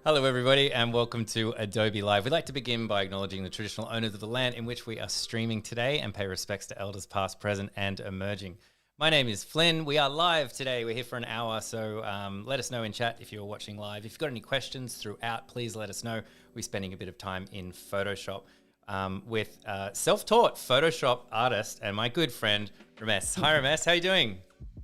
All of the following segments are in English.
Hello everybody and welcome to Adobe Live. We'd like to begin by acknowledging the traditional owners of the land in which we are streaming today and pay respects to elders past, present and emerging. My name is Flynn. We are live today. We're here for an hour, so let us know in chat if you're watching live. If you've got any questions throughout, please let us know. We're spending a bit of time in Photoshop with self-taught Photoshop artist and my good friend Rames. Hi Rames, how are you doing?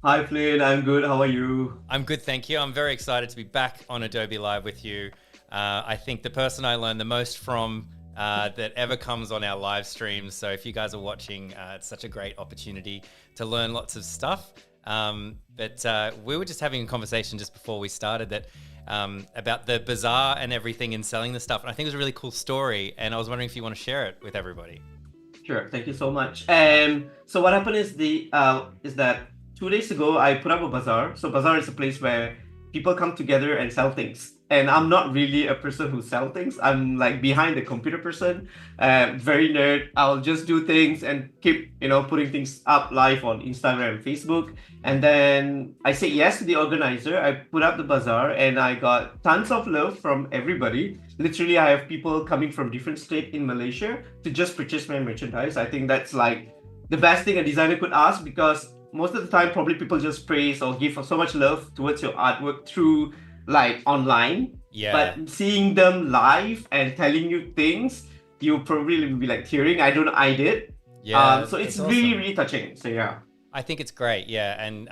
Hi Flynn, I'm good. How are you? I'm good, thank you. I'm very excited to be back on Adobe Live with you. I think the person I learned the most from that ever comes on our live streams. So if you guys are watching, it's such a great opportunity to learn lots of stuff. But we were just having a conversation just before we started that about the bazaar and everything and selling the stuff. And I think it was a really cool story. And I was wondering if you want to share it with everybody. Sure, thank you so much. So what happened is that 2 days ago I put up a bazaar. So bazaar is a place where people come together and sell things. And I'm not really a person who sells things. I'm like behind the computer person, very nerd. I'll just do things and keep, putting things up live on Instagram and Facebook. And then I say yes to the organizer. I put up the bazaar and I got tons of love from everybody. Literally, I have people coming from different states in Malaysia to just purchase my merchandise. I think that's like the best thing a designer could ask, because most of the time, probably people just praise or give so much love towards your artwork through like online. Yeah. But seeing them live and telling you things, you probably will be like tearing. I did. Yeah. So it's awesome. really, really touching. So yeah. I think it's great, yeah, and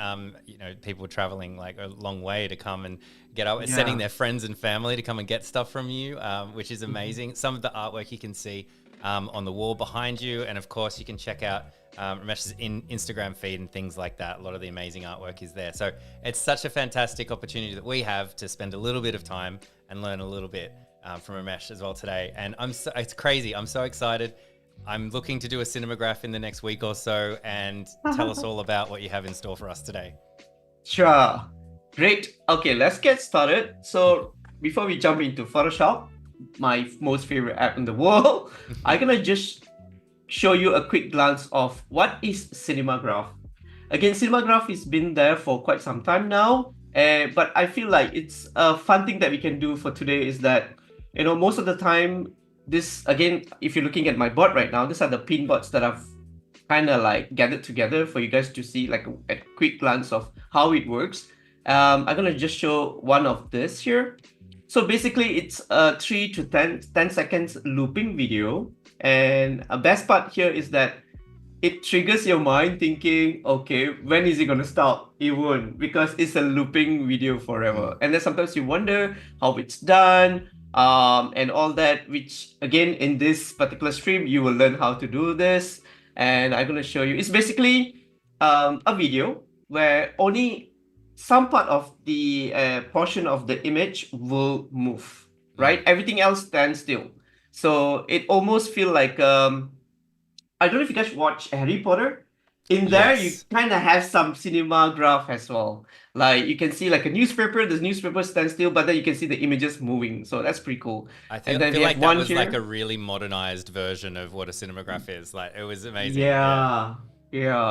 people traveling like a long way to come and get out, sending their friends and family to come and get stuff from you, which is amazing. Some of the artwork you can see on the wall behind you, and of course you can check out Ramesh's Instagram feed and things like that. A lot of the amazing artwork is there, so it's such a fantastic opportunity that we have to spend a little bit of time and learn a little bit from Ramesh as well today. And it's crazy. I'm so excited. I'm looking to do a Cinemagraph in the next week or so, and tell us all about what you have in store for us today. Sure. Great. Okay, let's get started. So before we jump into Photoshop, my most favorite app in the world, I'm gonna just show you a quick glance of what is Cinemagraph. Again, Cinemagraph has been there for quite some time now, but I feel like it's a fun thing that we can do for today is that, most of the time, this, again, if you're looking at my board right now, these are the pin boards that I've kind of like gathered together for you guys to see like a quick glance of how it works. I'm gonna just show one of this here. So basically it's a 3 to 10 seconds looping video. And a best part here is that it triggers your mind thinking, okay, when is it gonna stop? It won't, because it's a looping video forever. And then sometimes you wonder how it's done, and all that, which again, in this particular stream, you will learn how to do this. And I'm gonna show you, it's basically a video where only some part of the portion of the image will move, right? Everything else stands still. So it almost feel like, I don't know if you guys watch Harry Potter. In there, you kind of have some cinemagraph as well. Like you can see like a newspaper, the newspaper stands still, but then you can see the images moving. So that's pretty cool. I feel like that was like a really modernized version of what a cinemagraph is. Like it was amazing. Yeah.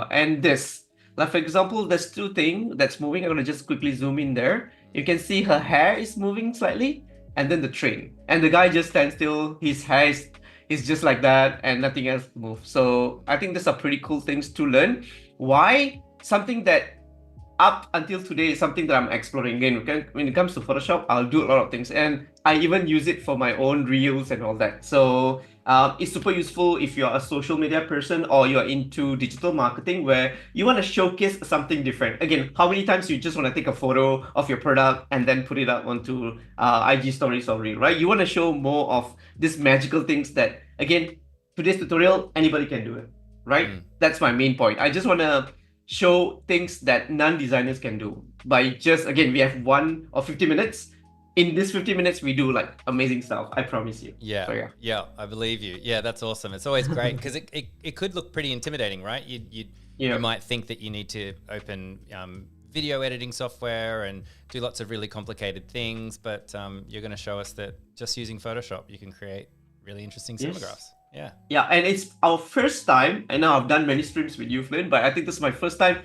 And this, like for example, there's two things that's moving. I'm gonna just quickly zoom in there. You can see her hair is moving slightly, and then the train. And the guy just stands still. His hair is just like that, and nothing else moves. So I think these are pretty cool things to learn. Why? Something that up until today is something that I'm exploring again. When it comes to Photoshop, I'll do a lot of things, and I even use it for my own reels and all that. So it's super useful if you're a social media person or you're into digital marketing where you want to showcase something different. Again, how many times you just want to take a photo of your product and then put it up onto IG stories or reel, right? You want to show more of these magical things that, again, today's tutorial, anybody can do it, right? That's my main point. I just want to show things that non-designers can do by just, again, we have 1 or 50 minutes. In this 50 minutes, we do like amazing stuff. I promise you. Yeah. So, yeah, I believe you. Yeah, that's awesome. It's always great because it could look pretty intimidating, right? You might think that you need to open video editing software and do lots of really complicated things, but you're going to show us that just using Photoshop, you can create really interesting cinemagraphs. Yeah, and it's our first time. I know I've done many streams with you, Flynn, but I think this is my first time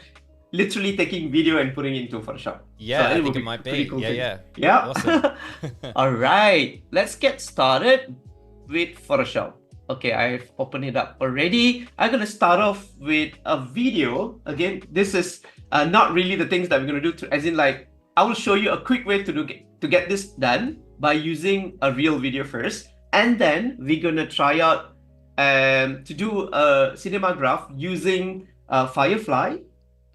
literally taking video and putting it into Photoshop. Yeah, so I think it might be. Cool Yeah. Awesome. Awesome. All right, let's get started with Photoshop. Okay, I've opened it up already. I'm gonna start off with a video. Again, this is not really the things that we're gonna do. As in, like, I will show you a quick way to get this done by using a real video first, and then we're gonna try out to do a cinemagraph using Firefly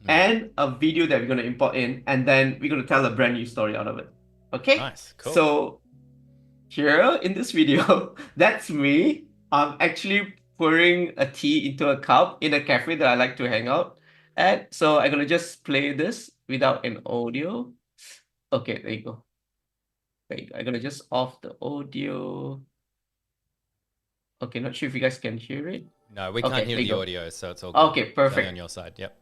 and a video that we're gonna import in, and then we're gonna tell a brand new story out of it. Okay. Nice. Cool. So here in this video, that's me. I'm actually pouring a tea into a cup in a cafe that I like to hang out at. So I'm gonna just play this without an audio. Okay, there you go. There you go. I'm gonna just off the audio. Okay, not sure if you guys can hear it. No, we can't hear the audio, so it's all good. Okay, perfect. On your side, yep.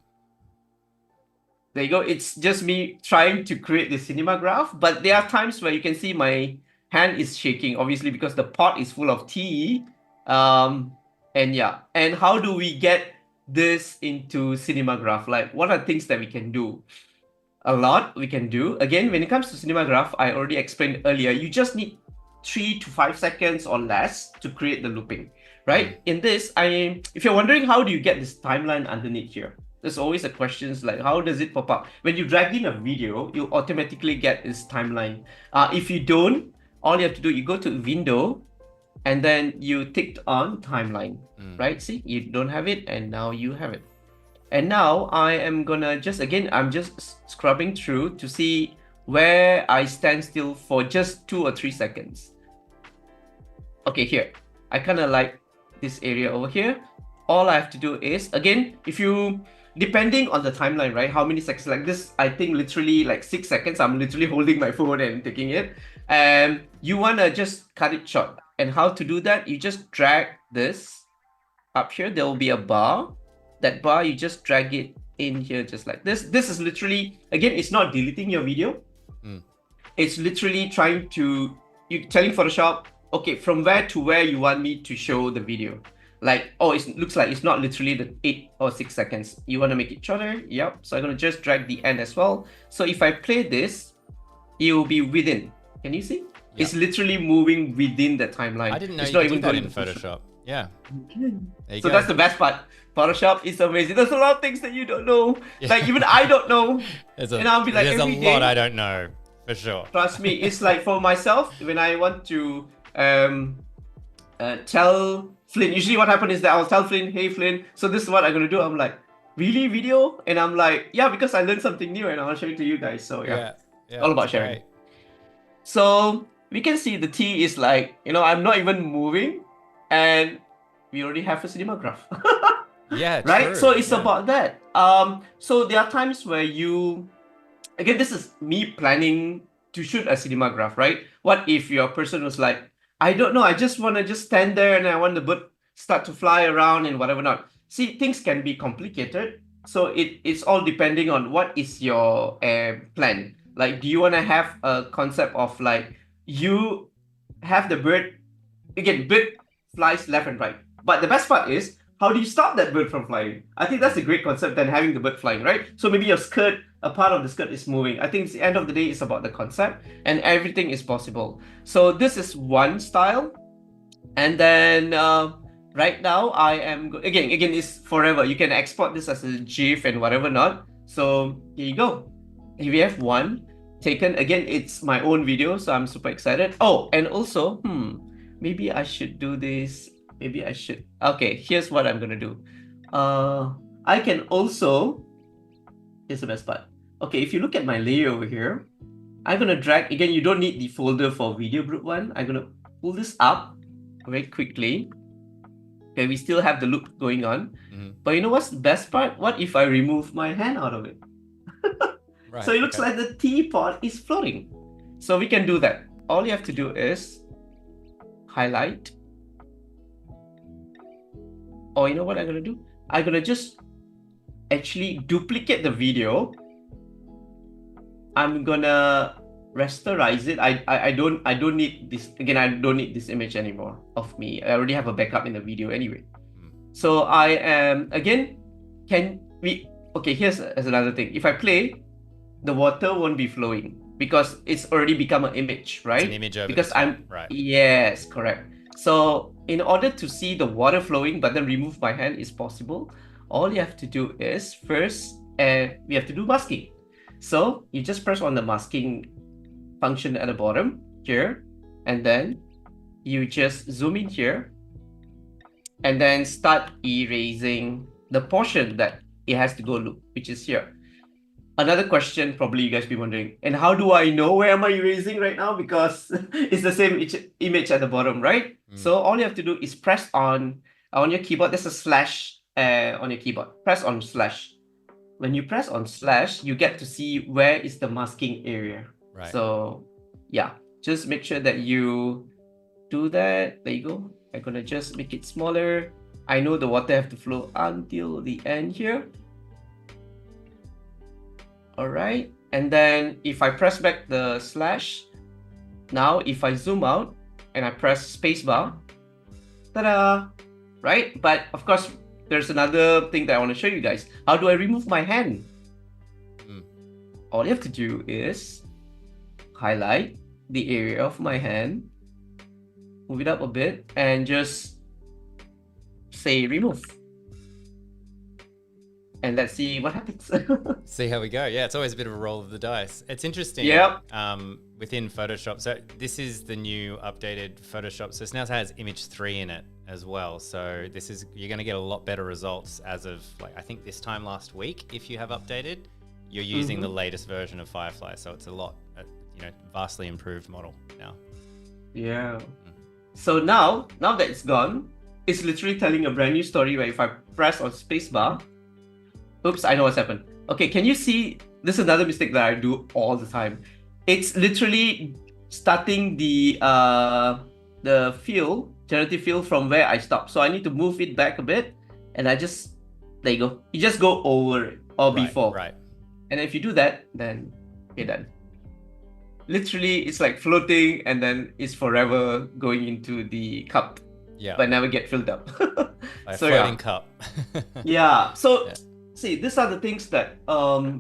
There you go. It's just me trying to create the cinemagraph, but there are times where you can see my hand is shaking, obviously, because the pot is full of tea. And yeah, and how do we get this into cinemagraph? Like, what are things that we can do? A lot we can do. Again, when it comes to cinemagraph, I already explained earlier, you just need 3 to 5 seconds or less to create the looping, right? In this, if you're wondering how do you get this timeline underneath here, there's always a question like, how does it pop up? When you drag in a video, you automatically get this timeline. If you don't, all you have to do, you go to window, and then you ticked on timeline, right? See, you don't have it, and now you have it. And now I am gonna I'm just scrubbing through to see where I stand still for just 2 or 3 seconds. Okay, here. I kind of like this area over here. All I have to do is, again, depending on the timeline, right? How many seconds like this? I think literally like 6 seconds. I'm literally holding my phone and taking it. And you want to just cut it short. And how to do that? You just drag this up here. There will be a bar. That bar, you just drag it in here just like this. This is literally, again, it's not deleting your video. It's literally telling Photoshop, okay, from where to where you want me to show the video. Like, oh, it looks like it's not literally the 8 or 6 seconds. You want to make it shorter? Yep. So I'm going to just drag the end as well. So if I play this, it will be within. Can you see? Yep. It's literally moving within the timeline. I didn't know it's you not could even do that going in Photoshop. Yeah. So that's the best part. Photoshop is amazing. There's a lot of things that you don't know. Yeah. Like, even I don't know. And I'll be like, there's a lot I don't know, for sure. Trust me. It's like, for myself, when I want to tell Flynn, usually what happens is that I'll tell Flynn, hey Flynn, so this is what I'm going to do. I'm like, really, video? And I'm like, yeah, because I learned something new and I'll show it to you guys. So yeah all about sharing. Great. So we can see the T is like, I'm not even moving, and we already have a cinemagraph. Yeah, right. True. So it's about that. So there are times where again, this is me planning to shoot a cinemagraph, right? What if your person was like, I don't know, I just want to just stand there and I want the bird start to fly around and whatever not. See, things can be complicated. So it's all depending on what is your plan. Like, do you want to have a concept of like, you have the bird, again, bird flies left and right. But the best part is, how do you stop that bird from flying? I think that's a great concept than having the bird flying, right? So maybe your skirt, a part of the skirt is moving. I think it's the end of the day, it's about the concept, and everything is possible. So this is one style. And then right now I am, again, it's forever. You can export this as a GIF and whatever not. So here you go. Here we have one taken. Again, it's my own video, so I'm super excited. Oh, and also, maybe I should do this. Maybe I should. Okay, here's what I'm gonna do. I can also, here's the best part. Okay, if you look at my layer over here, I'm gonna drag, again, you don't need the folder for video group one. I'm gonna pull this up very quickly. Okay, we still have the loop going on. But you know what's the best part? What if I remove my hand out of it? Right, so it looks like the teapot is floating. So we can do that. All you have to do is highlight. Or you know what I'm gonna do? I'm gonna just actually duplicate the video. I'm gonna rasterize it. I don't need this again. I don't need this image anymore of me. I already have a backup in the video anyway. So I am again. okay, here's another thing. If I play, the water won't be flowing because it's already become an image, right? It's an image over because the top, right? Yes, correct. So in order to see the water flowing but then remove my hand is possible, all you have to do is first, we have to do masking. So you just press on the masking function at the bottom here, and then you just zoom in here and then start erasing the portion that it has to go loop, which is here. Another question probably you guys be wondering, and how do I know where am I erasing right now? Because it's the same image at the bottom, right? So all you have to do is press on your keyboard. There's a slash on your keyboard. Press on slash. When you press on slash, you get to see where is the masking area. Right. So yeah, just make sure that you do that. There you go. I'm gonna just make it smaller. I know the water have to flow until the end here. All right, and then if I press back the slash, now if I zoom out and I press spacebar, ta-da, right? But of course, there's another thing that I want to show you guys. How do I remove my hand? All you have to do is highlight the area of my hand, move it up a bit, and just say remove. And let's see what happens. See how we go. Yeah, it's always a bit of a roll of the dice. It's interesting. Yep. Within Photoshop. So this is the new updated Photoshop. So it now has image 3 in it as well. So you're going to get a lot better results as of I think this time last week. If you have updated, you're using the latest version of Firefly. So it's a lot, vastly improved model now. Yeah. So now that it's gone, it's literally telling a brand new story where if I press on spacebar, oops, I know what's happened. Okay, can you see? This is another mistake that I do all the time. It's literally starting the generative field from where I stopped. So I need to move it back a bit, and there you go. You just go over it or before. Right. And if you do that, then you're done. Literally, it's like floating, and then it's forever going into the cup. Yeah. But never get filled up. Like so, floating cup. Yeah. So. Yeah. See, these are the things that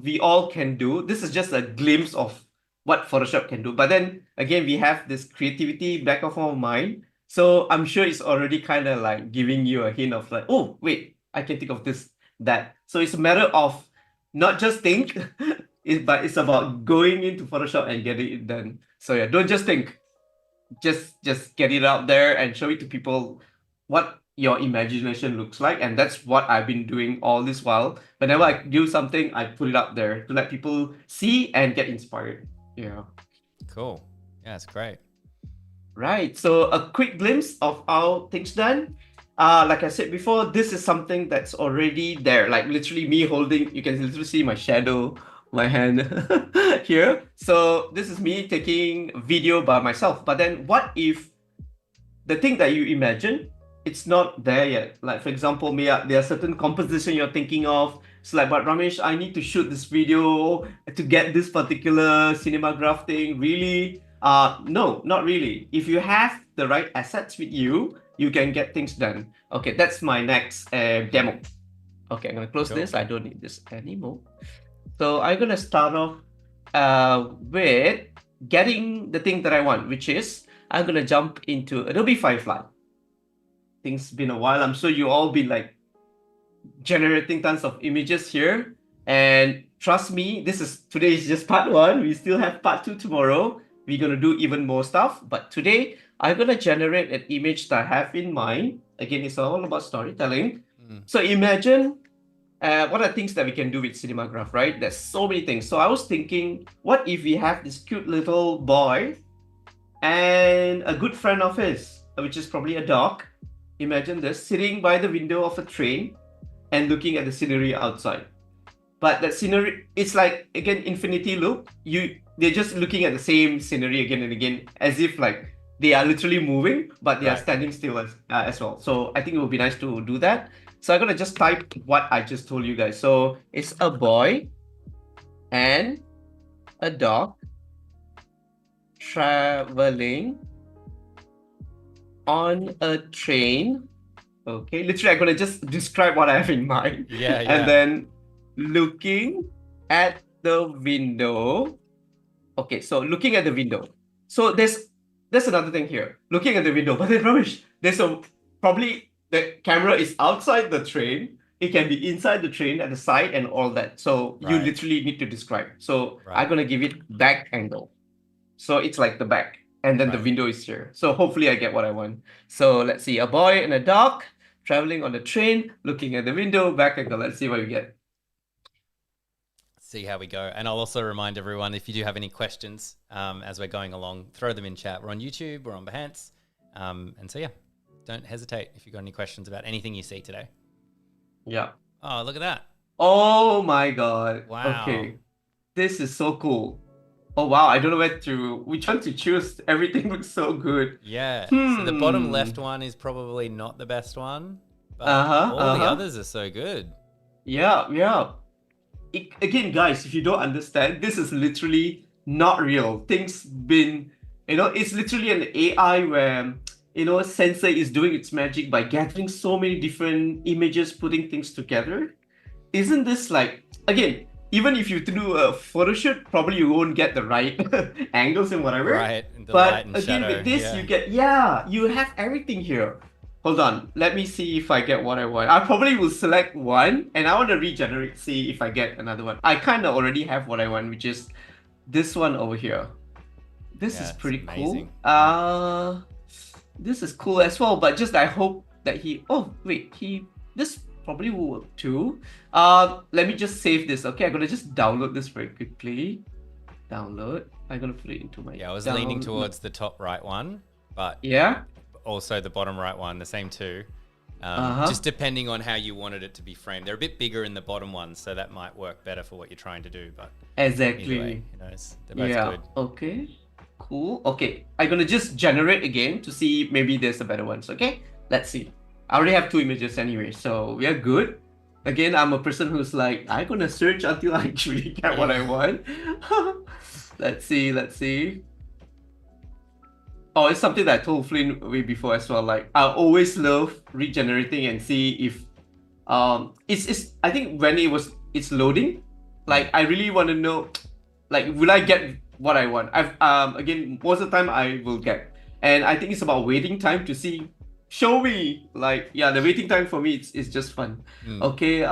we all can do. This is just a glimpse of what Photoshop can do. But then again, we have this creativity back of our mind. So I'm sure it's already kind of like giving you a hint of like, oh, wait, I can think of this, that. So it's a matter of not just think, but it's about going into Photoshop and getting it done. So yeah, don't just think. Just get it out there and show it to people what your imagination looks like, and that's what I've been doing all this while. Whenever I do something, I put it up there to let people see and get inspired. Yeah. Cool. Yeah, it's great. Right. So a quick glimpse of how things done. Like I said before, this is something that's already there. Like literally me holding, you can literally see my shadow, my hand here. So this is me taking video by myself. But then what if the thing that you imagine, it's not there yet? Like for example, there are certain composition you're thinking of. It's like, but Ramesh, I need to shoot this video to get this particular cinemagraph thing. Really? No, not really. If you have the right assets with you, you can get things done. Okay, that's my next demo. Okay, I'm gonna close this. I don't need this anymore. So I'm gonna start off with getting the thing that I want, which is I'm gonna jump into Adobe Firefly. Things been a while. I'm sure you all been like generating tons of images here, and trust me, today is just part 1. We still have part 2 tomorrow. We're gonna do even more stuff, but today I'm gonna generate an image that I have in mind. Again, it's all about storytelling. So imagine what are things that we can do with Cinemagraph, right? There's so many things. So I was thinking, what if we have this cute little boy and a good friend of his, which is probably a dog. Imagine this, sitting by the window of a train and looking at the scenery outside. But that scenery, it's like, again, infinity loop. They're just looking at the same scenery again and again, as if like they are literally moving, but they are standing still as well. So I think it would be nice to do that. So I'm gonna just type what I just told you guys. So it's a boy and a dog traveling on a train. Okay, literally I'm gonna just describe what I have in mind. Yeah. And then looking at the window. Okay, so looking at the window. So there's another thing here. Looking at the window, but then Ramesh, there's a probably the camera is outside the train. It can be inside the train at the side and all that. So you Right. literally need to describe. So Right. I'm gonna give it back angle. So it's like the back, and then the Right. window is here. So hopefully I get what I want. So let's see, a boy and a dog traveling on the train, looking at the window, back angle. Let's see what we get. See how we go. And I'll also remind everyone, if you do have any questions as we're going along, throw them in chat. We're on YouTube, we're on Behance. And so, yeah, don't hesitate if you've got any questions about anything you see today. Yeah. Oh, look at that. Oh my God. Wow. Okay. This is so cool. Oh wow, I don't know which one to choose. Everything looks so good. Yeah. So the bottom left one is probably not the best one, but all the others are so good. Yeah, yeah. Again, guys, if you don't understand, this is literally not real. Things been, it's literally an AI where, Sensei is doing its magic by gathering so many different images, putting things together. Isn't this like, again, even if you do a photo shoot, probably you won't get the right angles and whatever. Right. The But light and again, shadow, with this, you have everything here. Hold on, let me see if I get what I want. I probably will select one, and I want to regenerate, see if I get another one. I kind of already have what I want, which is this one over here. This is pretty cool. This is cool as well, but just I hope that this probably will work too. Let me just save this. Okay, I'm gonna just download this very quickly. Download. I'm gonna put it into my. Yeah, I was leaning towards the top right one, but yeah, also the bottom right one, the same two. Just depending on how you wanted it to be framed. They're a bit bigger in the bottom one, so that might work better for what you're trying to do. But exactly, way, they're both good. Okay, cool. Okay, I'm gonna just generate again to see maybe there's a better ones. Okay, let's see. I already have 2 images anyway, so we are good. Again, I'm a person who's like, I'm gonna search until I actually get what I want. Let's see. Oh, it's something that I told Flynn way before as well. Like, I always love regenerating and see if it's I think when it's loading, like I really want to know, like, will I get what I want? Again, most of the time I will get, and I think it's about waiting time to see. Show me, like, the waiting time for me it's just fun. Okay,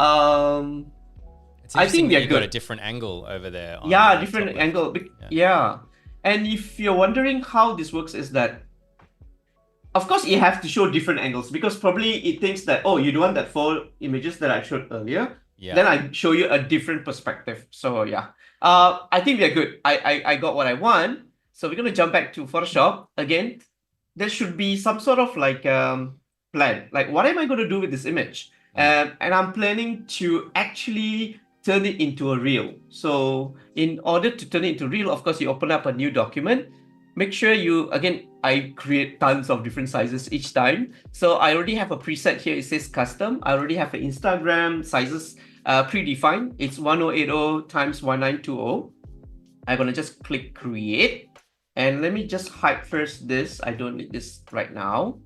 it's I think you've got a different angle over there. Different angle. Yeah. And if you're wondering how this works, is that, of course, you have to show different angles because probably it thinks that, oh, you don't want that 4 images that I showed earlier. Yeah. Then I show you a different perspective. So yeah, I think we are good. I got what I want. So we're gonna jump back to Photoshop again. There should be some sort of like plan. Like, what am I going to do with this image? And I'm planning to actually turn it into a reel. So in order to turn it into reel, of course, you open up a new document. Make sure I create tons of different sizes each time. So I already have a preset here. It says custom. I already have an Instagram sizes predefined. It's 1080 times 1920. I'm going to just click create. And let me just hide first this. I don't need this right now.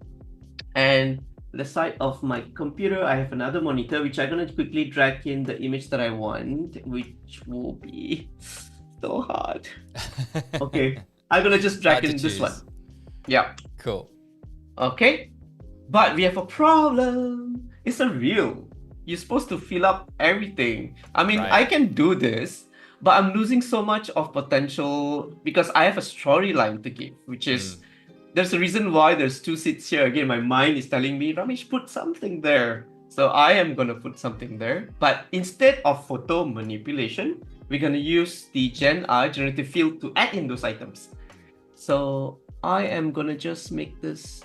And the side of my computer, I have another monitor, which I'm going to quickly drag in the image that I want, which will be so hard. Okay, I'm going to just drag in this one. Yeah. Cool. Okay. But we have a problem. It's a reel. You're supposed to fill up everything. I mean, I can do this, but I'm losing so much of potential because I have a storyline to give, which is, there's a reason why there's 2 seats here. Again, my mind is telling me, Ramesh, put something there. So I am going to put something there. But instead of photo manipulation, we're going to use the generative field to add in those items. So I am going to just make this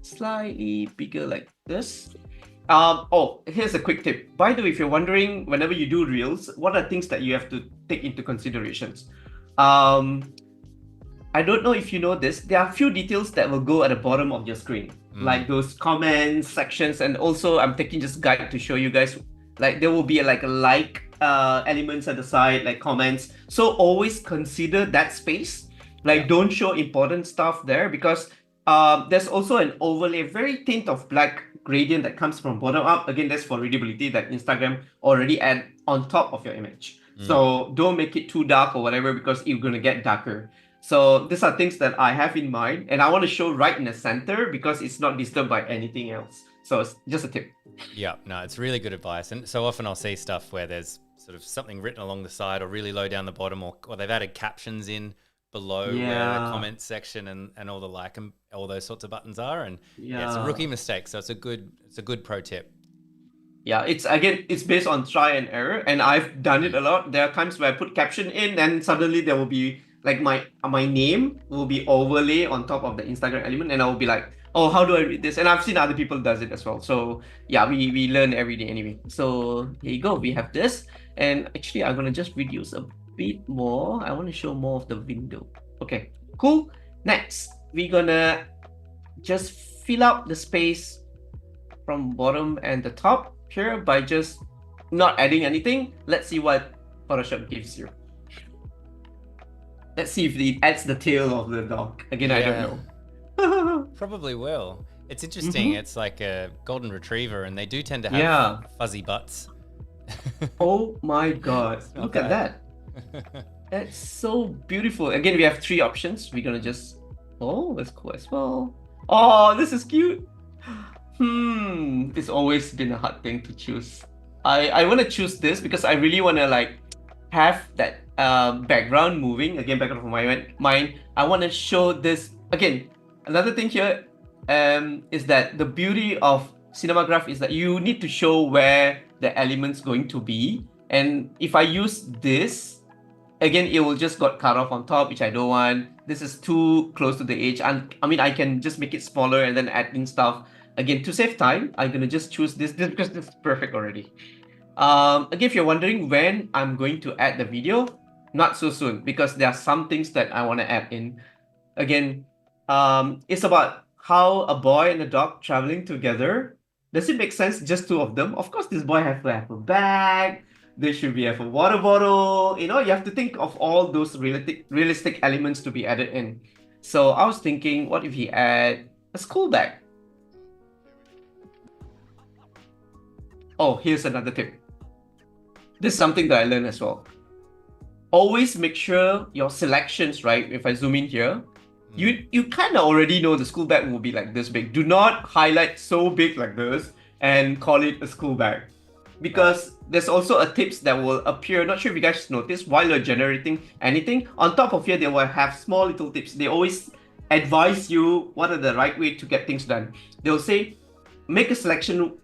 slightly bigger like this. Here's a quick tip. By the way, if you're wondering, whenever you do reels, what are things that you have to take into considerations? I don't know if you know this. There are a few details that will go at the bottom of your screen, like those comments, sections, and also I'm taking just guide to show you guys. Like there will be elements at the side, like comments. So always consider that space. Like don't show important stuff there because there's also an overlay, very tint of black gradient that comes from bottom up. Again, that's for readability that Instagram already add on top of your image. So don't make it too dark or whatever, because you're going to get darker. So these are things that I have in mind, and I want to show right in the center because it's not disturbed by anything else. So it's just a tip. Yeah, no, it's really good advice. And so often I'll see stuff where there's sort of something written along the side or really low down the bottom, or they've added captions in below where the comment section and all the like and all those sorts of buttons are. And yeah, it's a rookie mistake. So it's a good pro tip. Yeah, it's based on try and error, and I've done it a lot. There are times where I put caption in, and suddenly there will be like my name will be overlay on top of the Instagram element, and I will be like, oh, how do I read this? And I've seen other people does it as well. So yeah, we learn every day anyway. So here you go. We have this, and actually I'm gonna just reduce a bit more. I want to show more of the window. Okay, cool. Next, we're gonna just fill up the space from bottom and the top here by just not adding anything. Let's see what Photoshop gives you. Let's see if it adds the tail of the dog. Again, I don't know. Probably will. It's interesting. It's like a golden retriever, and they do tend to have fuzzy butts. Oh my god. Look at that. That's so beautiful. Again, we have 3 options. We're gonna just... Oh, that's cool as well. Oh, this is cute. It's always been a hard thing to choose. I want to choose this because I really want to like have that background moving. Again, background for my mind. I want to show this. Again, another thing here is that the beauty of Cinemagraph is that you need to show where the element's going to be. And if I use this, again, it will just got cut off on top, which I don't want. This is too close to the edge. And I mean, I can just make it smaller and then add in stuff. Again, to save time, I'm gonna just choose this because this is perfect already. Again, if you're wondering when I'm going to add the video, not so soon, because there are some things that I want to add in. Again, it's about how a boy and a dog traveling together. Does it make sense just 2 of them? Of course, this boy have to have a bag. There should have a water bottle. You know, you have to think of all those realistic elements to be added in. So I was thinking, what if he add a school bag? Oh, here's another tip. This is something that I learned as well. Always make sure your selections, right? If I zoom in here, you kind of already know the school bag will be like this big. Do not highlight so big like this and call it a school bag. Because there's also a tips that will appear. Not sure if you guys noticed while you're generating anything. On top of here, they will have small little tips. They always advise you what are the right way to get things done. They'll say, make a selection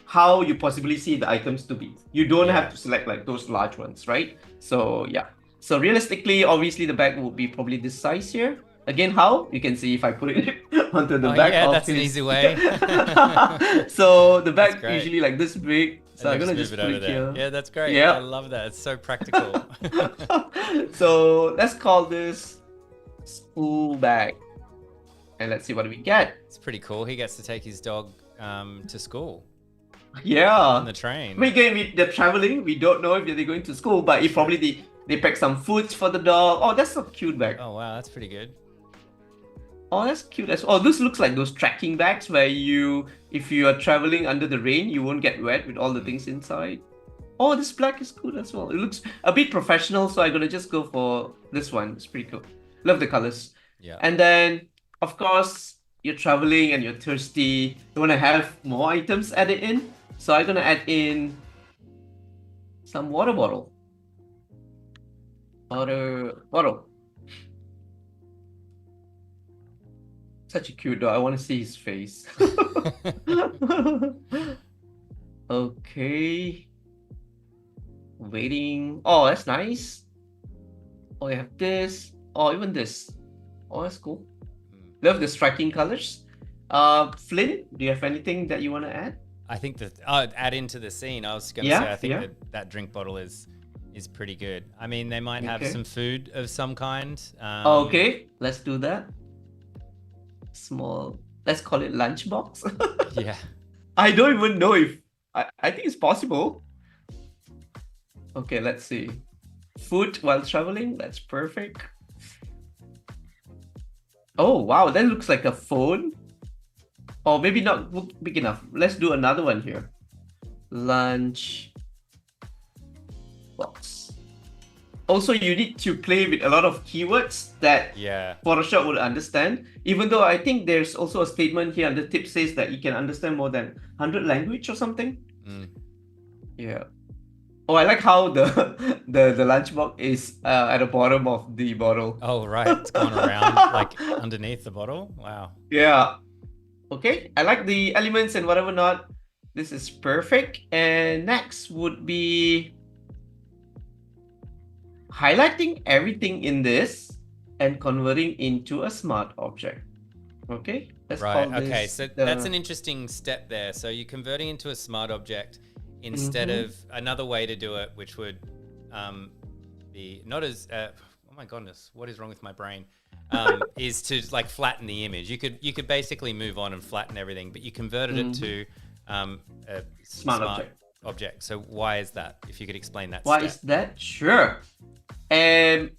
how you possibly see the items to be. You don't have to select like those large ones, right? So yeah. So realistically, obviously the bag will be probably this size here. Again, how? You can see if I put it onto the back. Yeah, that's an easy way. So the bag usually like this big. So I'm gonna just put it here. Yeah, that's great. Yeah. I love that. It's so practical. So let's call this school bag. And let's see what we get. It's pretty cool. He gets to take his dog to school. Yeah. On the train. Again, they're traveling. We don't know if they're going to school, but if probably they pack some foods for the dog. Oh, that's a cute bag. Oh, wow. That's pretty good. Oh, that's cute. Oh, this looks like those tracking bags where if you are traveling under the rain, you won't get wet with all the things inside. Oh, this black is cool as well. It looks a bit professional, so I'm gonna just go for this one. It's pretty cool. Love the colors. Yeah. And then, of course, you're traveling and you're thirsty. You want to have more items added in. So I'm gonna add in some water bottle. Water bottle. Such a cute dog. I want to see his face. Okay. Waiting. Oh, that's nice. Oh, you have this. Oh, even this. Oh, that's cool. Love the striking colors. Flynn, do you have anything that you want to add? I think that add into the scene. I was going to say I think that drink bottle is pretty good. I mean, they might have some food of some kind. Okay, let's do that. Small, let's call it lunchbox. Yeah. I don't even know if I think it's possible. Okay, let's see. Food while traveling, that's perfect. Oh, wow, that looks like a phone. Or maybe not big enough. Let's do another one here. Lunch box. Also, you need to play with a lot of keywords that Yeah. Photoshop would understand. Even though I think there's also a statement here, and the tip says that you can understand more than 100 language or something. Yeah. Oh, I like how the the lunchbox is at the bottom of the bottle. Oh, right. It's going around like underneath the bottle. Wow. Yeah. Okay. I like the elements and whatever not. This is perfect. And next would be highlighting everything in this and converting into a smart object. Okay. Let's Right. call Okay. this So that's an interesting step there. So you're converting into a smart object instead of another way to do it, which would be not as oh my goodness, what is wrong with my brain? Is to like flatten the image. You could basically move on and flatten everything, but you converted it to a smart object. So why is that? If you could explain that. Why is that? Sure. And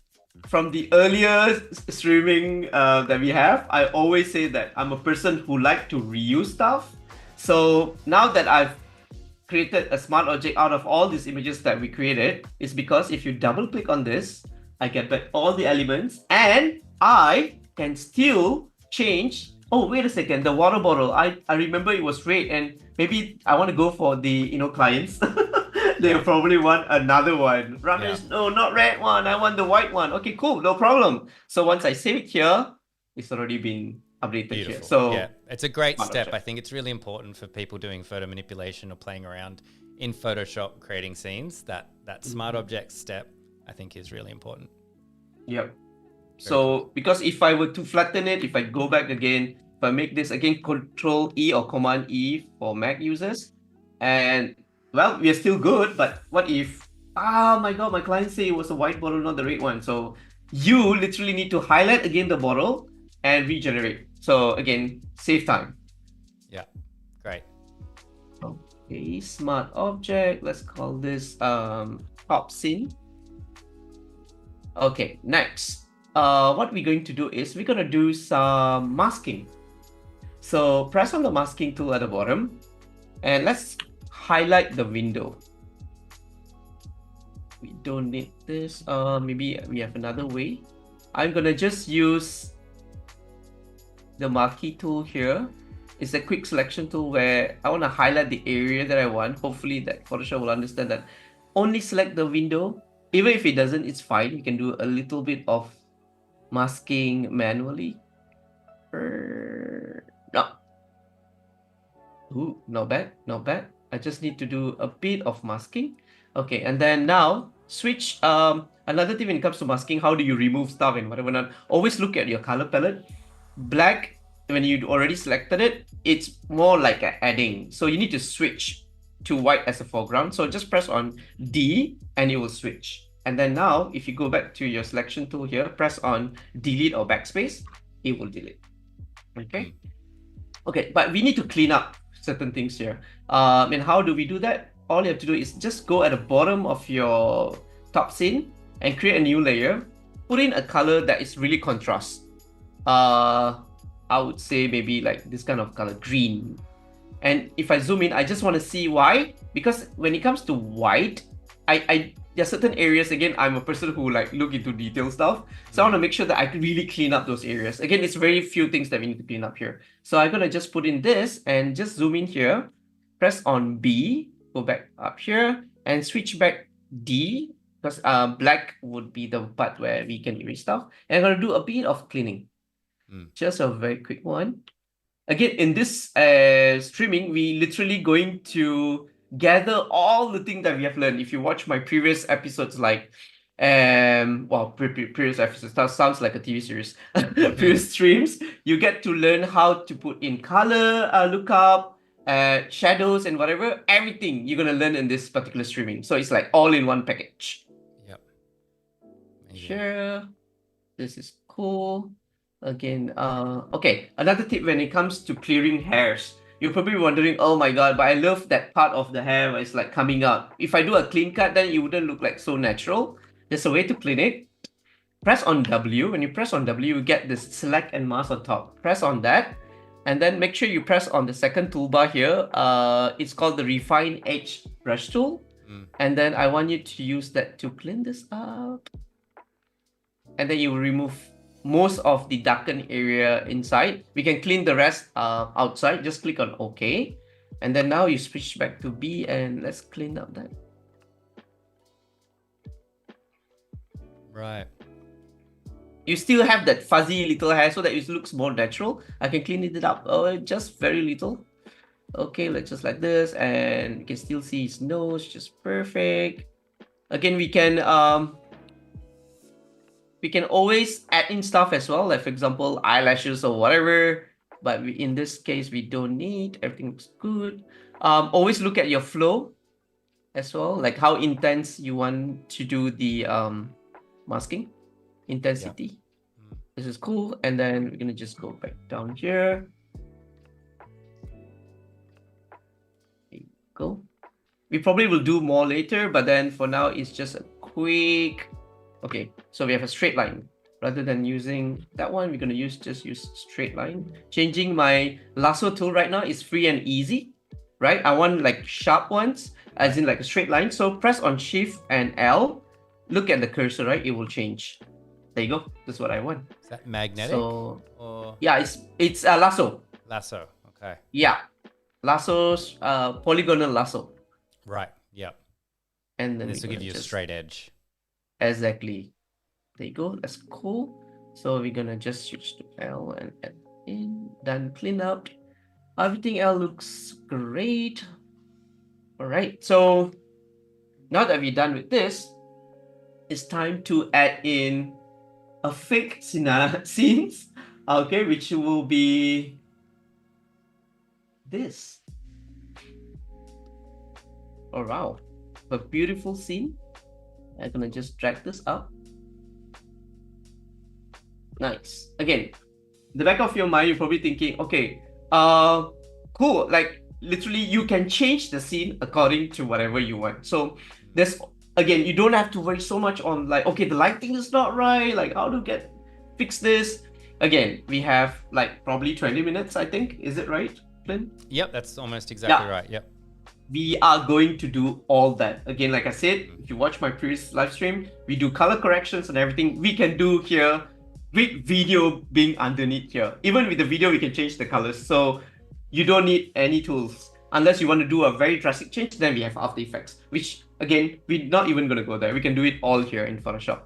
from the earlier streaming that we have, I always say that I'm a person who like to reuse stuff. So now that I've created a smart object out of all these images that we created, it's because if you double click on this, I get back all the elements and I can still change. Oh, wait a second, the water bottle. I remember it was red, and maybe I want to go for the clients. They'll probably want another one. Ramesh, no, not red one. I want the white one. Okay, cool, no problem. So once I save it here, it's already been updated here. So yeah, it's a great step. I think it's really important for people doing photo manipulation or playing around in Photoshop creating scenes. That smart object step, I think, is really important. Yep. So because if I were to flatten it, if I go back again, if I make this again Control E or Command E for Mac users, and well, we are still good. But what if, oh my god, my client say it was a white bottle, not the red one. So you literally need to highlight again the bottle and regenerate. So again, save time. Yeah, great. Okay, smart object. Let's call this top scene. Okay, next. What we're going to do is we're going to do some masking. So press on the masking tool at the bottom and let's highlight the window. We don't need this. Maybe we have another way. I'm going to just use the marquee tool here. It's a quick selection tool where I want to highlight the area that I want. Hopefully that Photoshop will understand that. Only select the window. Even if it doesn't, it's fine. You can do a little bit of masking manually. No. Ooh, not bad, not bad. I just need to do a bit of masking. Okay, and then now switch. Another thing when it comes to masking, how do you remove stuff and whatever not? Always look at your color palette. Black, when you already selected it, it's more like an adding. So you need to switch to white as a foreground. So just press on D and it will switch. And then now, if you go back to your selection tool here, press on delete or backspace, it will delete. Okay. Okay, but we need to clean up certain things here. And how do we do that? All you have to do is just go at the bottom of your top scene and create a new layer. Put in a color that is really contrast. I would say maybe like this kind of color, green. And if I zoom in, I just want to see why. Because when it comes to white, there are certain areas, again, I'm a person who like look into detail stuff. So I want to make sure that I can really clean up those areas. Again, it's very few things that we need to clean up here. So I'm going to just put in this and just zoom in here. Press on B, go back up here and switch back D. Because black would be the part where we can erase stuff. And I'm going to do a bit of cleaning. Just a very quick one. Again, in this streaming, we literally going to gather all the things that we have learned. If you watch my previous episodes, like previous episodes, that sounds like a TV series. Previous streams, you get to learn how to put in color lookup, shadows, and whatever. Everything you're gonna learn in this particular streaming. So it's like all in one package. Yep. Sure. This is cool. Again, okay, another tip when it comes to clearing hairs. You're probably wondering, oh my god, but I love that part of the hair where it's like coming out. If I do a clean cut, then it wouldn't look like so natural. There's a way to clean it. press on W. When you press on W, you get this select and mask on top. Press on that, and then make sure you press on the second toolbar here. It's called the Refine Edge Brush Tool. And then I want you to use that to clean this up. And then you will remove most of the darkened area inside. We can clean the rest outside. Just click on OK. And then now you switch back to B and let's clean up that. Right. You still have that fuzzy little hair so that it looks more natural. I can clean it up just very little. Okay, let's just like this, and you can still see his nose, just perfect. Again, we can always add in stuff as well, like for example, eyelashes or whatever. But in this case, we don't need. Everything looks good. Always look at your flow as well, like how intense you want to do the masking intensity. Yeah. This is cool, and then we're gonna just go back down here. Go. We probably will do more later, but then for now it's just a quick. Okay, so we have a straight line. Rather than using that one, we're gonna just use straight line. Changing my lasso tool right now is free and easy, right? I want like sharp ones, as in like a straight line. So press on Shift and L. Look at the cursor, right? It will change. There you go. That's what I want. Is that magnetic? So or... yeah, it's a lasso. Lasso. Okay. Yeah. Lasso's polygonal lasso. Right. Yep. And then this will give you a straight edge. Exactly. There you go. That's cool. So we're gonna just switch to L and add in. Then clean up. Everything else looks great. All right. So now that we're done with this, it's time to add in a fake scenes. Okay, which will be this. Oh wow, a beautiful scene. I'm gonna just drag this up. Nice. Again, the back of your mind, you're probably thinking, okay, cool. Like literally, you can change the scene according to whatever you want. So there's again, you don't have to worry so much on like, okay, the lighting is not right. Like how to fix this? Again, we have like probably 20 minutes. I think, is it right, Flynn? Yep, that's almost exactly right. Yep. We are going to do all that. Again, like I said, if you watch my previous live stream, we do color corrections and everything. We can do here with video being underneath here. Even with the video, we can change the colors. So you don't need any tools. Unless you want to do a very drastic change, then we have After Effects, which again, we're not even going to go there. We can do it all here in Photoshop.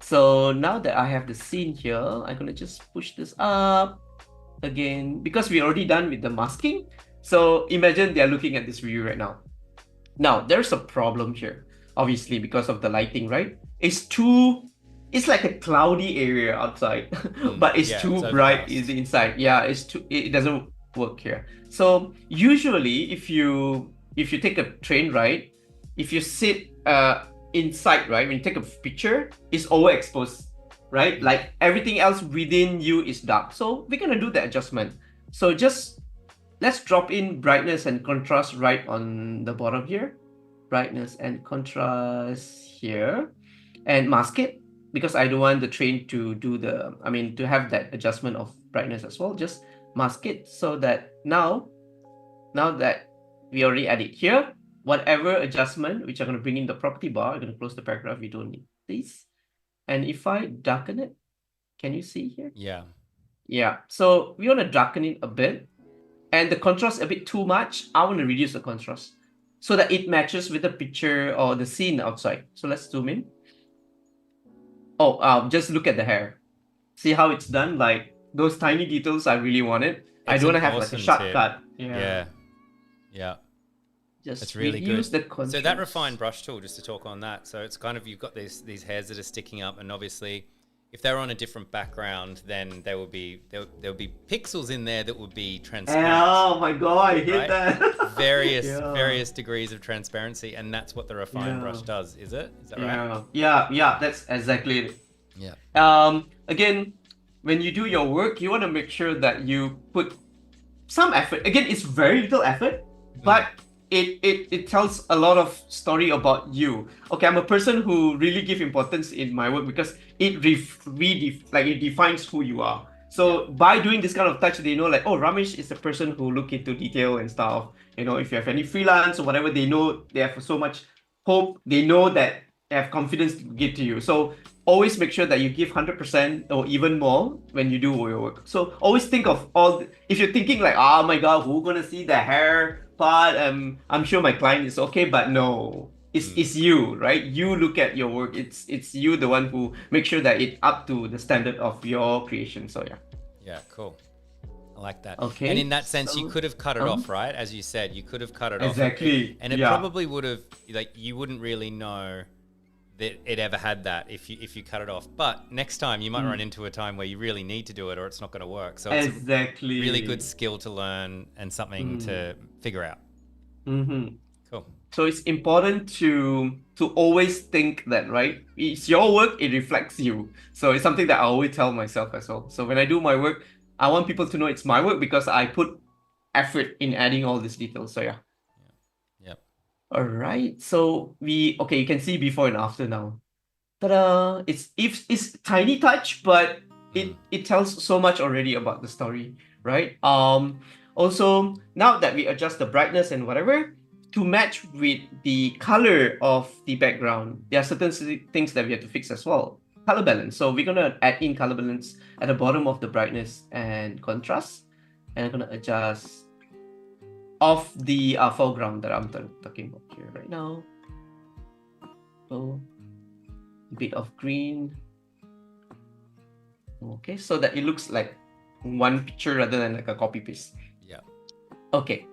So now that I have the scene here, I'm going to just push this up again, because we're already done with the masking. So imagine they're looking at this view right now. Now there's a problem here, obviously because of the lighting, right? It's like a cloudy area outside, but it's too bright is inside. Yeah, it doesn't work here. So usually if you take a train ride, if you sit inside, right, when you take a picture, it's overexposed, right? Like everything else within you is dark. So we're gonna do the adjustment. So just let's drop in brightness and contrast right on the bottom here. Brightness and contrast here, and mask it, because I don't want the train to do to have that adjustment of brightness as well. Just mask it so that now that we already added here, whatever adjustment, which I'm going to bring in the property bar, I'm going to close the paragraph. We don't need this. And if I darken it, can you see here? Yeah. Yeah. So we want to darken it a bit. And the contrast a bit too much. I want to reduce the contrast so that it matches with the picture or the scene outside. So let's zoom in. Oh, just look at the hair. See how it's done? Like those tiny details I really wanted. I don't want to have like a shortcut. Yeah. Just it's really good. The contrast. So that refined brush tool, just to talk on that. So it's kind of, you've got these hairs that are sticking up, and obviously if they're on a different background, then there will be pixels in there that would be transparent. Oh my god, I hate that. various degrees of transparency, and that's what the refined brush does. Is that right? Yeah, that's exactly it. Yeah. Again, when you do your work, you want to make sure that you put some effort. Again, it's very little effort, but it tells a lot of story about you. Okay, I'm a person who really give importance in my work because it it defines who you are. So by doing this kind of touch, they know like, oh, Ramesh is a person who look into detail and stuff. If you have any freelance or whatever, they know they have so much hope. They know that they have confidence to give to you. So always make sure that you give 100% or even more when you do your work. So always think of if you're thinking like, oh my God, who's gonna see the hair part? I'm sure my client is okay, but no. It's you, right? You look at your work. It's you the one who make sure that it's up to the standard of your creation. So yeah. Yeah, cool. I like that. Okay. And in that sense, you could have cut it off, right? As you said, you could have cut it off. Exactly. And it probably would have, like, you wouldn't really know that it ever had that if you cut it off. But next time you might run into a time where you really need to do it or it's not going to work. So it's a really good skill to learn and something to figure out. Cool. So it's important to always think that, right? It's your work, it reflects you. So it's something that I always tell myself as well. So when I do my work, I want people to know it's my work because I put effort in adding all these details. So yeah. Yep. All right. So you can see before and after now. Ta-da! It's tiny touch, but it tells so much already about the story, right? Also, now that we adjust the brightness and whatever, to match with the color of the background, there are certain things that we have to fix as well. Color balance. So we're gonna add in color balance at the bottom of the brightness and contrast, and I'm gonna adjust of the foreground that I'm talking about here right now. So a bit of green. Okay, so that it looks like one picture rather than like a copy paste. Yeah. Okay.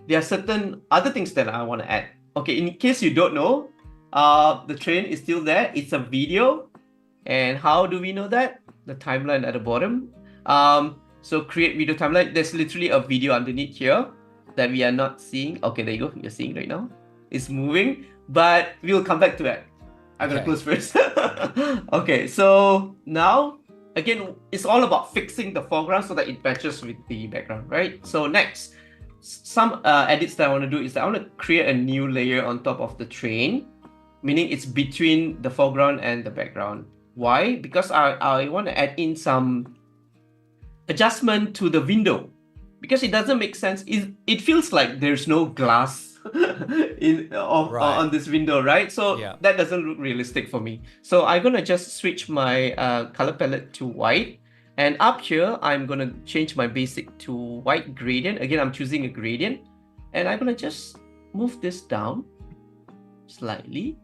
There are certain other things that I want to add. Okay, in case you don't know, the train is still there. It's a video. And how do we know that? The timeline at the bottom. So create video timeline. There's literally a video underneath here that we are not seeing. Okay, there you go. You're seeing right now. It's moving, but we'll come back to that. I'm gonna close first. Okay, so now, again, it's all about fixing the foreground so that it matches with the background, right? So next, some edits that I want to do is that I want to create a new layer on top of the train, meaning it's between the foreground and the background. Why? Because I want to add in some adjustment to the window, because it doesn't make sense. It feels like there's no glass on this window, right? So that doesn't look realistic for me. So I'm gonna just switch my color palette to white. And up here, I'm going to change my basic to white gradient. Again, I'm choosing a gradient. And I'm going to just move this down slightly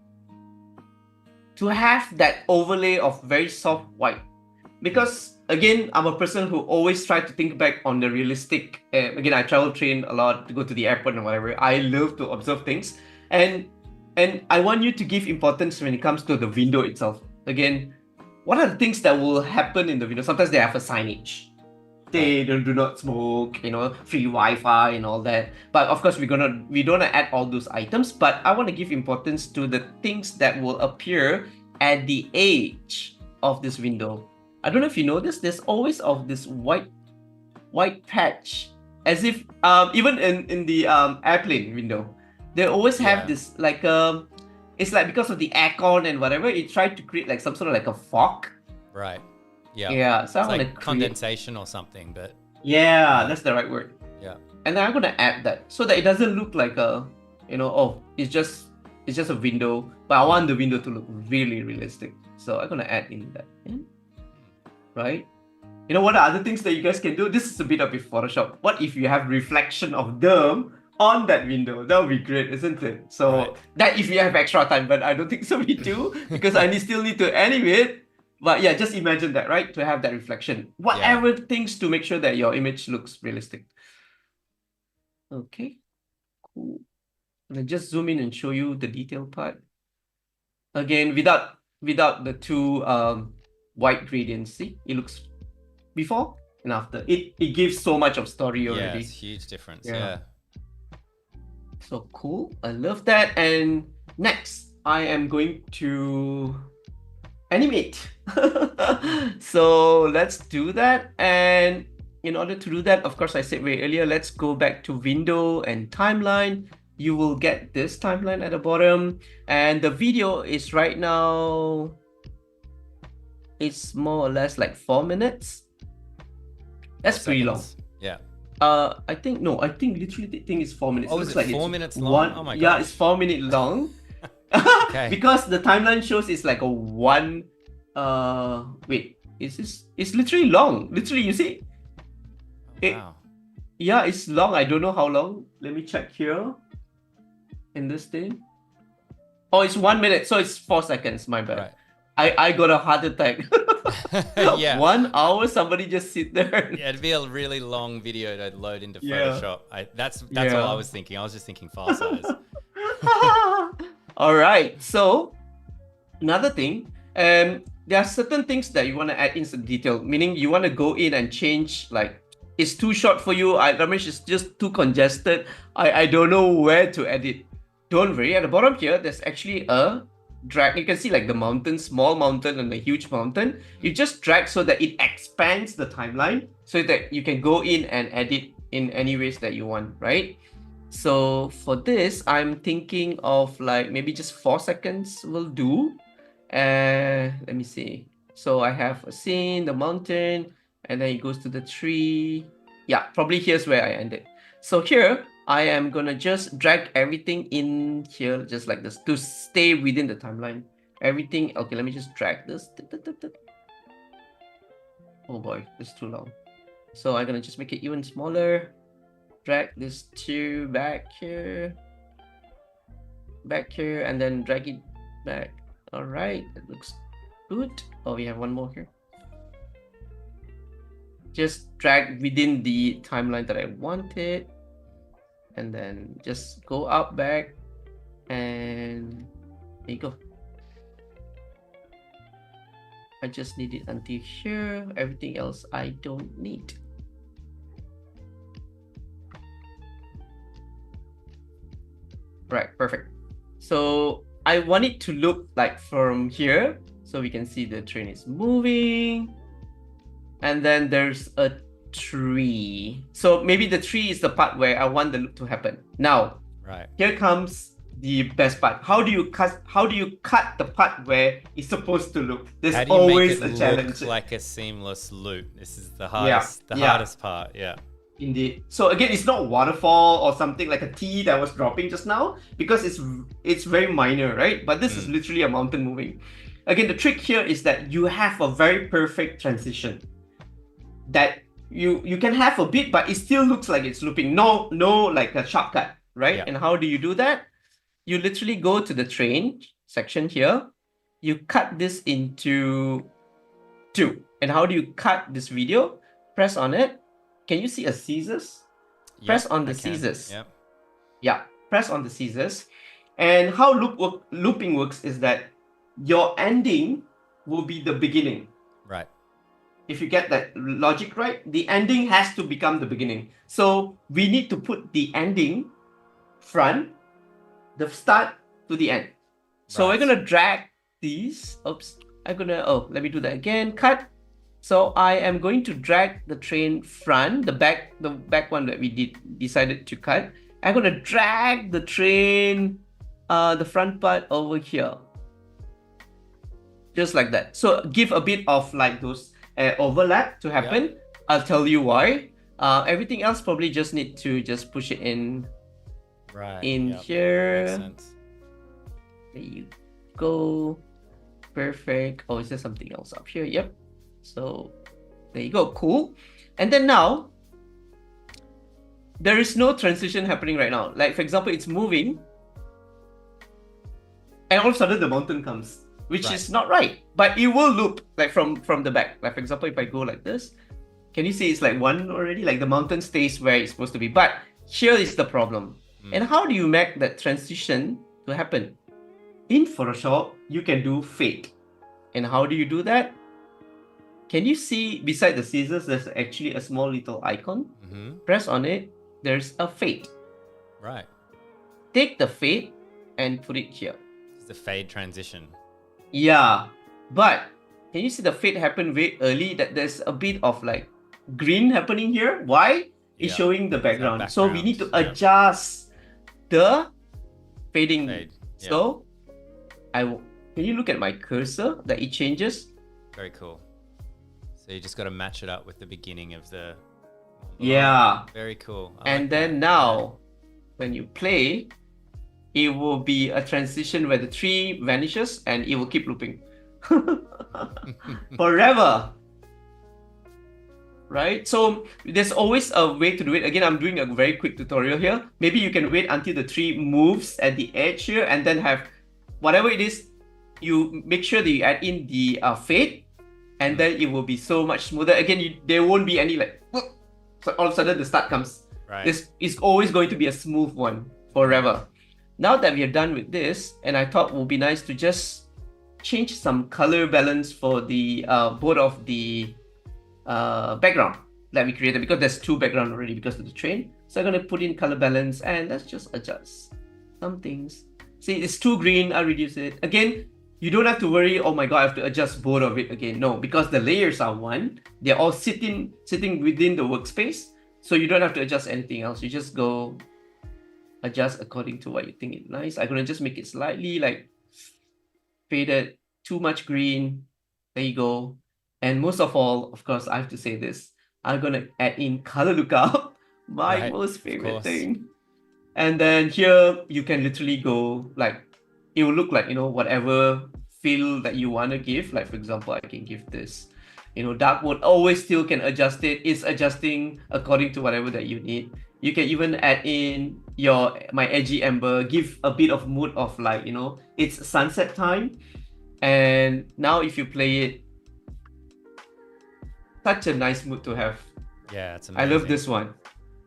to have that overlay of very soft white. Because, again, I'm a person who always try to think back on the realistic. Again, I travel train a lot to go to the airport and whatever. I love to observe things. And I want you to give importance when it comes to the window itself. Again, what are the things that will happen in the window? Sometimes they have a signage. They do not smoke, free Wi-Fi and all that. But of course, we don't add all those items. But I want to give importance to the things that will appear at the edge of this window. I don't know if you know this. There's always of this white patch, as if even in the airplane window, they always have this like it's like because of the aircon and whatever, it tried to create like some sort of like a fog. Right. Yeah. Yeah. So I want to like condensation or something, but that's the right word. Yeah. And then I'm gonna add that so that it doesn't look like a, it's just a window, but I want the window to look really realistic. So I'm gonna add in that. Right. What are other things that you guys can do? This is a bit of a Photoshop. What if you have reflection of them on that window? That would be great, isn't it? So that if you have extra time, but I don't think so we do, because I still need to animate. But yeah, just imagine that, right? To have that reflection. Whatever things to make sure that your image looks realistic. Okay, cool. I'll just zoom in and show you the detail part. Again, without the two white gradients, see? It looks before and after. It gives so much of story already. Yeah, it's a huge difference. Yeah. So cool. I love that. And next, I am going to animate. So let's do that. And in order to do that, of course, I said way earlier, let's go back to window and timeline. you will get this timeline at the bottom. And the video is right now, it's more or less like 4 minutes. That's pretty long. Yeah. I think literally the thing is 4 minutes. Oh, it is looks it like 4 it's minutes long? Oh my god. Yeah, it's 4 minutes long. Okay. Because the timeline shows it's like a one. Wait, it's literally long. Literally, you see? Wow. Yeah, it's long. I don't know how long. Let me check here. In this thing. Oh, it's 1 minute. So it's 4 seconds. My bad. Right. I got a heart attack. Yeah. 1 hour, somebody just sit there. Yeah, it'd be a really long video to load into Yeah. Photoshop. That's Yeah. all I was thinking. I was just thinking file size. All right. So another thing, there are certain things that you want to add in some detail. Meaning you want to go in and change. Like it's too short for you. Ramesh, it's just too congested. I don't know where to edit. Don't worry. At the bottom here, there's actually a drag. You can see like the mountain, small mountain and a huge mountain. You just drag so that it expands the timeline so that you can go in and edit in any ways that you want, right? So for this, I'm thinking of like maybe just 4 seconds will do. Let me see. So I have a scene, the mountain, and then it goes to the tree. Yeah, probably here's where I ended. So here, I am gonna just drag everything in here just like this to stay within the timeline. Everything, okay, let me just drag this. Oh boy, it's too long. So I'm gonna just make it even smaller. Drag this two back here, and then drag it back. All right, that looks good. Oh, we have one more here. Just drag within the timeline that I wanted. And then just go up, back, and there you go. I just need it until here. Everything else I don't need. Right, perfect. So I want it to look like from here. So we can see the train is moving. And then there's a tree. So maybe the tree is the part where I want the loop to happen. Now, right. Here comes the best part. How do you cut the part where it's supposed to look? There's How do you always make it a challenge. look like a seamless loop? This is the hardest hardest part. Yeah. Indeed. So again, it's not waterfall or something like a T that was dropping just now because it's very minor, right? But this is literally a mountain moving. Again, the trick here is that you have a very perfect transition. That you can have a bit, but it still looks like it's looping. No like a shortcut, right? Yeah. And how do you do that? You literally go to the train section here. You cut this into 2. And how do you cut this video? Press on it. Can you see a scissors? Yep, Press on the I can. scissors. Yep. Yeah, press on the scissors. And how looping works is that your ending will be the beginning. Right. If you get that logic right, the ending has to become the beginning. So we need to put the ending front, the start to the end. So Right. we're gonna drag these. Oops, let me do that again. Cut. So I am going to drag the train front, the back one that we decided to cut. I'm gonna drag the train, the front part over here. Just like that. So give a bit of like those overlap to happen. Yeah. I'll tell you why. Everything else probably just need to just push it in Yep. here. Makes sense. There you go. Perfect. Oh, is there something else up here? Yep. So there you go. Cool. And then now there is no transition happening right now. Like for example, it's moving, and all of a sudden the mountain comes, which is not right. But it will loop like from the back. Like for example, if I go like this, can you see it's like one already? Like the mountain stays where it's supposed to be. But here is the problem. And how do you make that transition to happen? In Photoshop, you can do fade. And how do you do that? Can you see beside the scissors, there's actually a small little icon. Press on it. There's a fade. Right. Take the fade and put it here. It's the fade transition. Yeah, but can you see the fade happen very early? That there's a bit of like green happening here. Why? It's showing the background. So we need to adjust the fading. Fade. Yeah. So can you look at my cursor that it changes? Very cool. So you just got to match it up with the beginning of the. Yeah. Very cool. And then now, when you play, it will be a transition where the tree vanishes and it will keep looping forever. Right? So there's always a way to do it. Again, I'm doing a very quick tutorial here. Maybe you can wait until the tree moves at the edge here and then have whatever it is, you make sure that you add in the fade, and then it will be so much smoother. Again, there won't be any like, so all of a sudden the start comes. Right. This is always going to be a smooth one forever. Now that we are done with this, and I thought it would be nice to just change some color balance for the both of the background that we created, because there's two background already because of the train. So I'm gonna put in color balance and let's just adjust some things. See, it's too green, I'll reduce it. Again, you don't have to worry, oh my god, I have to adjust both of it again. No, because the layers are one. They're all sitting within the workspace. So you don't have to adjust anything else. You just go adjust according to what you think is nice. I'm gonna just make it slightly like faded, too much green. There you go. And most of all, of course, I have to say this. I'm gonna add in color lookup, my most favorite thing. And then here you can literally go like, it will look like, you know, whatever feel that you want to give. Like for example, I can give this, you know, dark mode, always still can adjust it. It's adjusting according to whatever that you need. You can even add in my edgy amber, give a bit of mood of like, you know, it's sunset time. And now if you play it, such a nice mood to have. Yeah, it's amazing. I love this one.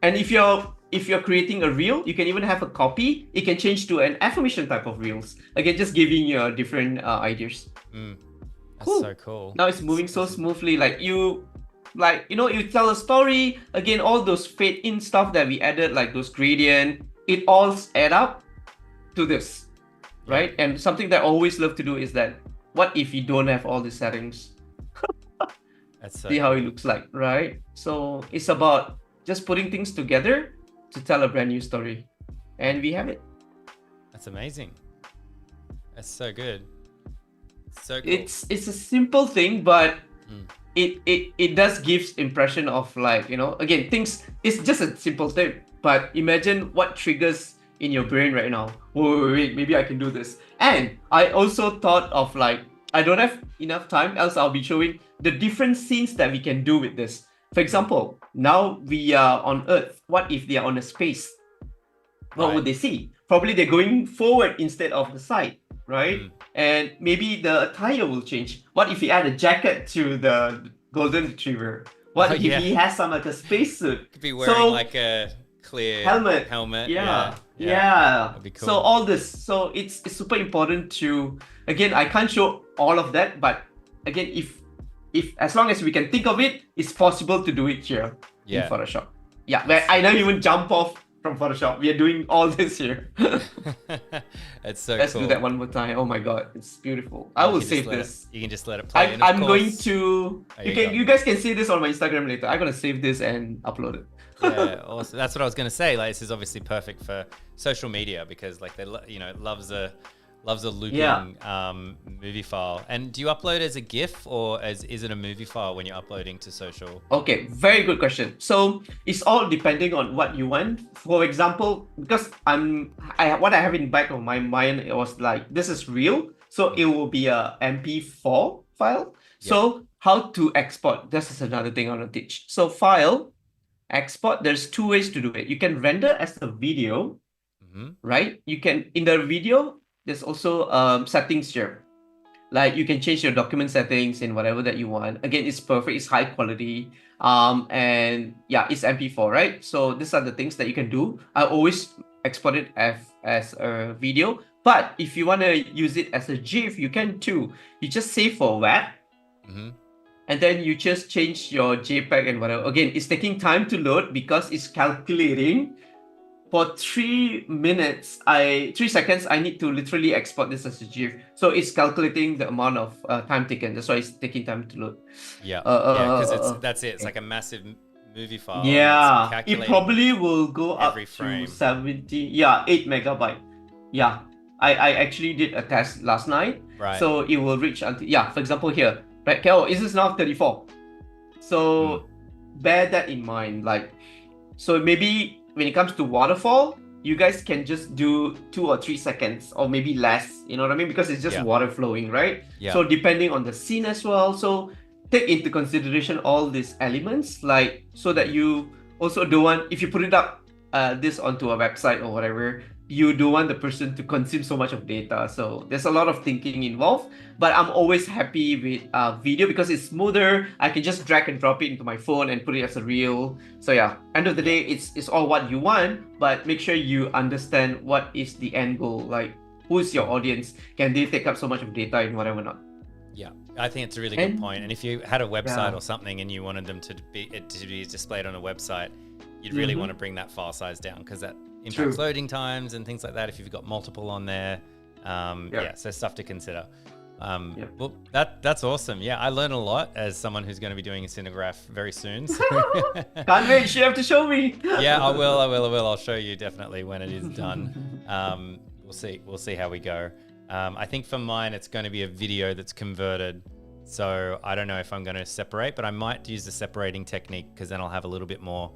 And if you're creating a reel, you can even have a copy. It can change to an affirmation type of reels. Again, just giving you different ideas. That's so cool. Now it's moving so smoothly. Like you tell a story. Again, all those fade in stuff that we added, like those gradient, it all add up to this, right? And something that I always love to do is that, what if you don't have all the settings? That's so See how it looks like, right? So it's about just putting things together to tell a brand new story, and we have it. That's amazing. That's so good. So cool. It's a simple thing, but it does give impression of like, you know, again, things, it's just a simple thing, but imagine what triggers in your brain right now. Wait, maybe I can do this. And I also thought of like, I don't have enough time, else I'll be showing the different scenes that we can do with this. For example, now we are on Earth. What if they are on a space? What would they see? Probably they're going forward instead of the side, right? And maybe the attire will change. What if we add a jacket to the golden retriever? What if he has some like a spacesuit? Could be wearing like a clear helmet. Yeah. That'd be cool. So all this, so it's super important to, again, I can't show all of that, but again, if as long as we can think of it, it's possible to do it here in Photoshop. Yeah, where I don't even jump off from Photoshop. We are doing all this here. It's so Let's cool. do that one more time. Oh my god, it's beautiful. I will save this. You can just let it play. I'm going to. You guys can see this on my Instagram later. I'm gonna save this and upload it. Yeah, awesome. That's what I was gonna say. Like, this is obviously perfect for social media because, like, they loves a looping movie file. And do you upload as a GIF or is it a movie file when you're uploading to social? Okay, very good question. So it's all depending on what you want. For example, because what I have in the back of my mind, it was like, this is real, so it will be a MP4 file. So how to export? This is another thing I want to teach. So file, export. There's two ways to do it. You can render as a video, right? You can, in the video, there's also settings here. Like you can change your document settings in whatever that you want. Again, it's perfect, it's high quality. And yeah, it's MP4, right? So these are the things that you can do. I always export it as a video. But if you want to use it as a GIF, you can too. You just save for web. And then you just change your JPEG and whatever. Again, it's taking time to load because it's calculating. For 3 seconds, I need to literally export this as a GIF. So it's calculating the amount of time taken. That's why it's taking time to load. Because that's it. It's like a massive movie file and it's Yeah, it calculating probably will go up every to frame. 70, yeah, 8 megabyte. Yeah, I actually did a test last night. Right. So it will reach until, yeah, for example here, right, Kel, this is now 34. So bear that in mind. Like, so maybe when it comes to waterfall, you guys can just do 2 or 3 seconds or maybe less, you know what I mean? Because it's just Yeah. water flowing, right? Yeah. So depending on the scene as well. So take into consideration all these elements, like, so that you also don't want, if you put it up this onto a website or whatever, you don't want the person to consume so much of data. So there's a lot of thinking involved, but I'm always happy with video because it's smoother. I can just drag and drop it into my phone and put it as a reel. So yeah, end of the day, it's all what you want, but make sure you understand what is the end goal. Like, who's your audience? Can they take up so much of data and whatever not? Yeah, I think it's a really good point. And if you had a website or something and you wanted them to be displayed on a website, you'd really want to bring that file size down because that impacts loading times and things like that if you've got multiple on there. Yeah, so stuff to consider. Well, that's awesome. Yeah, I learned a lot as someone who's going to be doing a Cinegraph very soon. So. Can't wait, you have to show me. Yeah, I will. I'll show you definitely when it is done. We'll see how we go. I think for mine, it's going to be a video that's converted. So I don't know if I'm going to separate, but I might use the separating technique because then I'll have a little bit more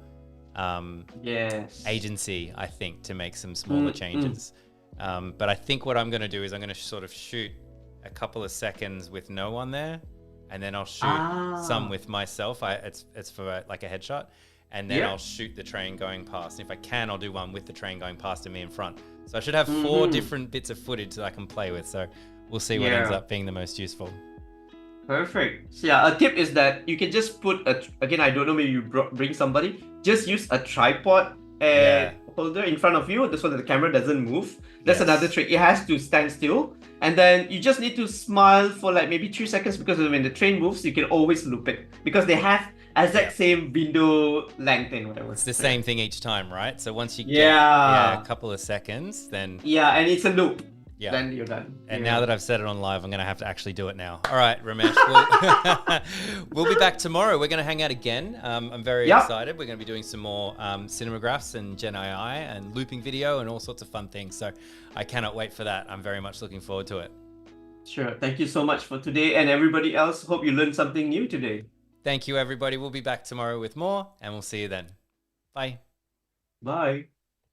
agency, I think, to make some smaller changes. But I think what I'm going to do is I'm going to sort of shoot a couple of seconds with no one there, and then I'll shoot some with myself. It's for like a headshot, and then I'll shoot the train going past. And if I can, I'll do one with the train going past and me in front. So I should have 4 different bits of footage that I can play with. So we'll see what ends up being the most useful. Perfect. So yeah, a tip is that you can just put again, I don't know, maybe you bring somebody, just use a tripod and holder in front of you, so that the camera doesn't move. That's another trick. It has to stand still, and then you just need to smile for like maybe 3 seconds, because when the train moves, you can always loop it because they have exact same window length and whatever. It's the same thing each time, right? So once you get a couple of seconds, then and it's a loop. Yeah. Then you're done. And now that I've said it on live, I'm going to have to actually do it now. All right, Ramesh, we'll be back tomorrow. We're going to hang out again. I'm very excited. We're going to be doing some more cinemagraphs and Gen AI and looping video and all sorts of fun things. So I cannot wait for that. I'm very much looking forward to it. Sure. Thank you so much for today. And everybody else, hope you learned something new today. Thank you, everybody. We'll be back tomorrow with more, and we'll see you then. Bye. Bye.